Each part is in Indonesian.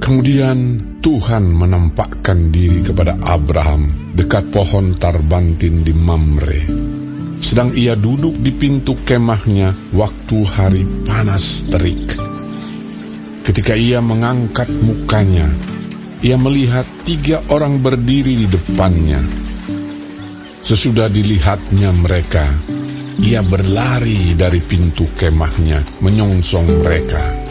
Kemudian Tuhan menampakkan diri kepada Abraham dekat pohon tarbantin di Mamre. Sedang ia duduk di pintu kemahnya waktu hari panas terik. Ketika ia mengangkat mukanya, ia melihat 3 orang berdiri di depannya. Sesudah dilihatnya mereka, ia berlari dari pintu kemahnya menyongsong mereka.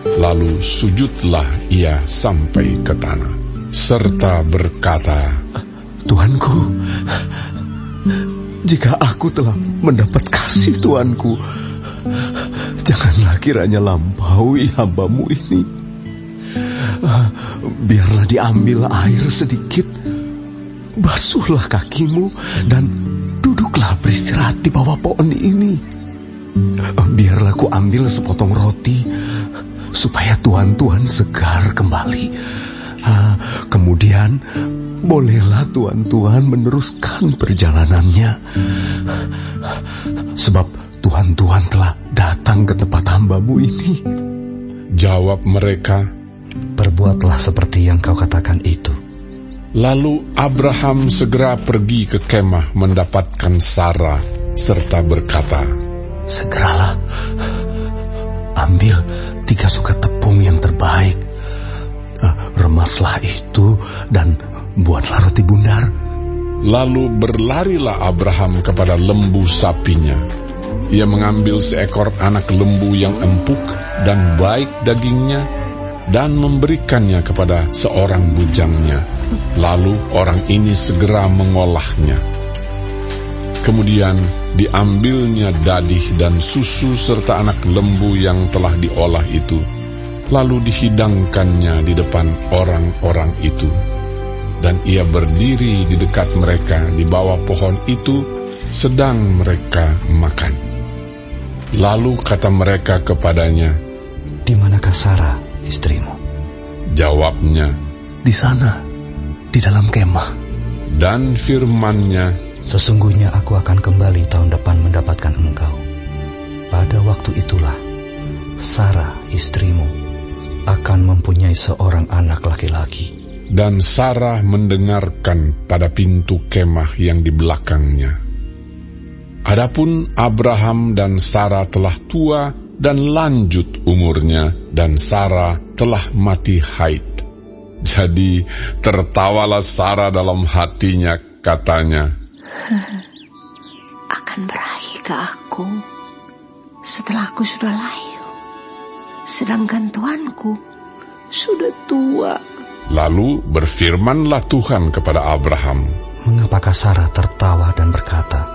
Lalu sujudlah ia sampai ke tanah, serta berkata, Tuanku, jika aku telah mendapat kasih Tuanku, janganlah kiranya lampaui hamba-Mu ini. Biarlah diambil air sedikit, basuhlah kakimu, dan duduklah beristirahat di bawah pohon ini. Biarlah ku ambil sepotong roti, supaya Tuhan segar kembali. Kemudian bolehlah Tuhan meneruskan perjalanannya, sebab Tuhan telah datang ke tempat hamba-Mu ini. Jawab mereka, perbuatlah seperti yang kau katakan itu. Lalu Abraham segera pergi ke kemah mendapatkan Sarah, serta berkata, segeralah ambil 3 sukat tepung yang terbaik, remaslah itu dan buatlah roti bundar. Lalu berlarilah Abraham kepada lembu sapinya. Ia mengambil seekor anak lembu yang empuk dan baik dagingnya, dan memberikannya kepada seorang bujangnya. Lalu orang ini segera mengolahnya. Kemudian diambilnya dadih dan susu serta anak lembu yang telah diolah itu, lalu dihidangkannya di depan orang-orang itu. Dan ia berdiri di dekat mereka di bawah pohon itu, sedang mereka makan. Lalu kata mereka kepadanya, di manakah Sarah, istrimu? Jawabnya, di sana, di dalam kemah. Dan firman-Nya, sesungguhnya aku akan kembali tahun depan mendapatkan engkau. Pada waktu itulah Sarah, istrimu, akan mempunyai seorang anak laki-laki. Dan Sarah mendengarkan pada pintu kemah yang di belakangnya. Adapun Abraham dan Sarah telah tua dan lanjut umurnya, dan Sarah telah mati haid. Jadi tertawalah Sarah dalam hatinya, katanya, akan berakhir ke aku setelah aku sudah layu, sedangkan tuanku sudah tua. Lalu berfirmanlah Tuhan kepada Abraham, mengapakah Sarah tertawa dan berkata,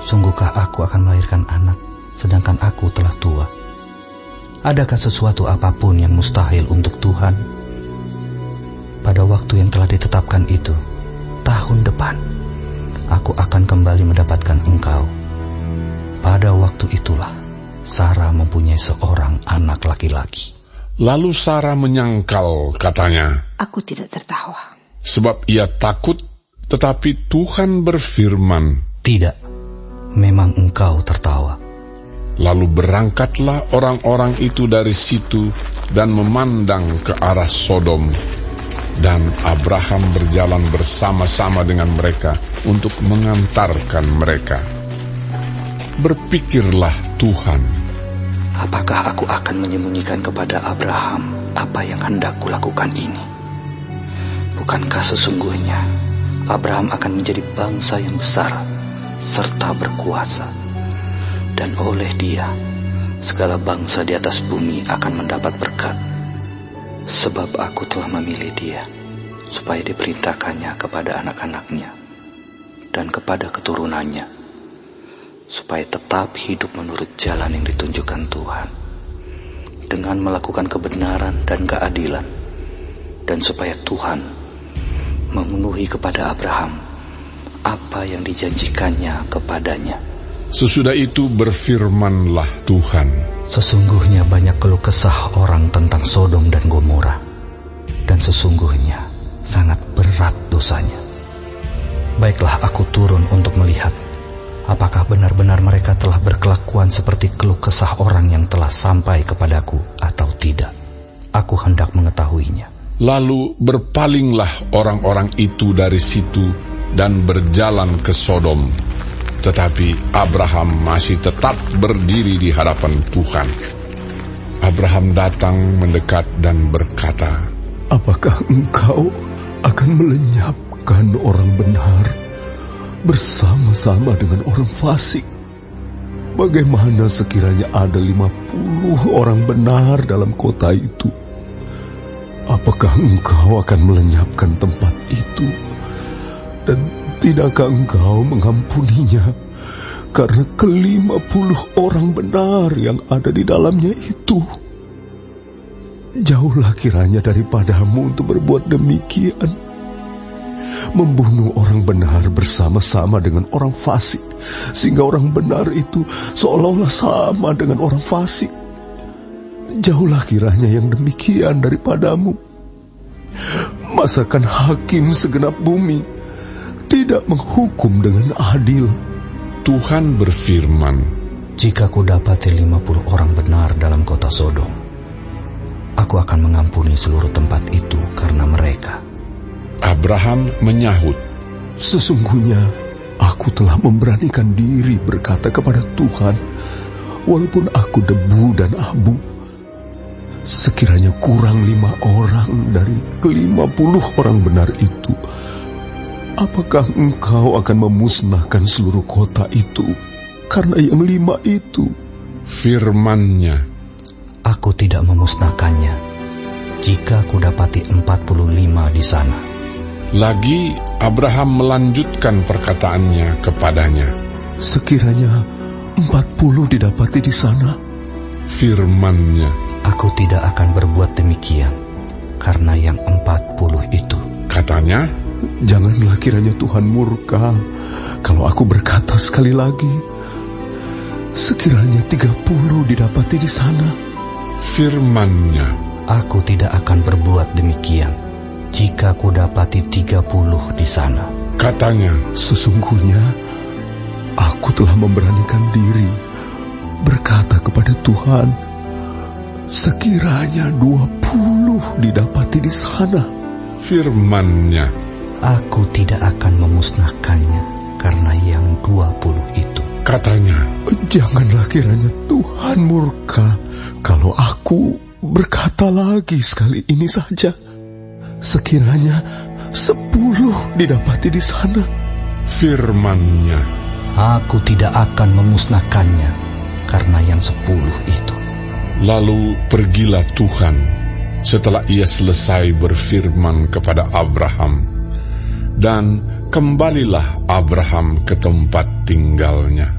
sungguhkah aku akan melahirkan anak, sedangkan aku telah tua? Adakah sesuatu apapun yang mustahil untuk Tuhan? Pada waktu yang telah ditetapkan itu, tahun depan, aku akan kembali mendapatkan engkau. Pada waktu itulah, Sarah mempunyai seorang anak laki-laki. Lalu Sarah menyangkal, katanya, aku tidak tertawa. Sebab ia takut, tetapi Tuhan berfirman, tidak, memang engkau tertawa. Lalu berangkatlah orang-orang itu dari situ dan memandang ke arah Sodom. Dan Abraham berjalan bersama-sama dengan mereka untuk mengantarkan mereka. Berpikirlah Tuhan, apakah aku akan menyembunyikan kepada Abraham apa yang hendak kulakukan ini? Bukankah sesungguhnya Abraham akan menjadi bangsa yang besar serta berkuasa, dan oleh dia segala bangsa di atas bumi akan mendapat berkat. Sebab aku telah memilih dia supaya diperintahkannya kepada anak-anaknya dan kepada keturunannya, supaya tetap hidup menurut jalan yang ditunjukkan Tuhan, dengan melakukan kebenaran dan keadilan, dan supaya Tuhan memenuhi kepada Abraham apa yang dijanjikannya kepadanya. Sesudah itu berfirmanlah Tuhan, sesungguhnya banyak keluh kesah orang tentang Sodom dan Gomora, dan sesungguhnya sangat berat dosanya. Baiklah aku turun untuk melihat apakah benar-benar mereka telah berkelakuan seperti keluh kesah orang yang telah sampai kepadaku atau tidak. Aku hendak mengetahuinya. Lalu berpalinglah orang-orang itu dari situ dan berjalan ke Sodom. Tetapi Abraham masih tetap berdiri di hadapan Tuhan. Abraham datang mendekat dan berkata, Apakah engkau akan melenyapkan orang benar bersama-sama dengan orang fasik? Bagaimana sekiranya ada 50 orang benar dalam kota itu? Apakah engkau akan melenyapkan tempat itu? Dan tidakkah engkau mengampuninya karena ke-50 orang benar yang ada di dalamnya itu? Jauhlah kiranya daripadamu untuk berbuat demikian, membunuh orang benar bersama-sama dengan orang fasik, sehingga orang benar itu seolah-olah sama dengan orang fasik. Jauhlah kiranya yang demikian daripadamu. Masakan hakim segenap bumi tidak menghukum dengan adil? Tuhan berfirman, Jika kudapati 50 orang benar dalam kota Sodom, aku akan mengampuni seluruh tempat itu karena mereka. Abraham menyahut, Sesungguhnya aku telah memberanikan diri berkata kepada Tuhan, walaupun aku debu dan abu, sekiranya kurang 5 orang dari ke-50 orang benar itu, apakah engkau akan memusnahkan seluruh kota itu karena yang 5 itu? firman-Nya, Aku tidak memusnahkannya jika kudapati 45 di sana. Lagi Abraham melanjutkan perkataannya kepadanya, Sekiranya 40 didapati di sana, firman-Nya, Aku tidak akan berbuat demikian karena yang 40 itu. katanya, janganlah kiranya Tuhan murka kalau aku berkata sekali lagi, sekiranya 30 didapati di sana. firman-Nya, Aku tidak akan berbuat demikian jika kudapati 30 di sana. katanya, Sesungguhnya aku telah memberanikan diri berkata kepada Tuhan, sekiranya 20 didapati di sana. firman-Nya, Aku tidak akan memusnahkannya karena yang 20 itu. katanya, Janganlah kiranya Tuhan murka kalau aku berkata lagi sekali ini saja, sekiranya 10 didapati di sana. firman-Nya, Aku tidak akan memusnahkannya karena yang 10 itu. Lalu pergilah Tuhan setelah ia selesai berfirman kepada Abraham, dan kembalilah Abraham ke tempat tinggalnya.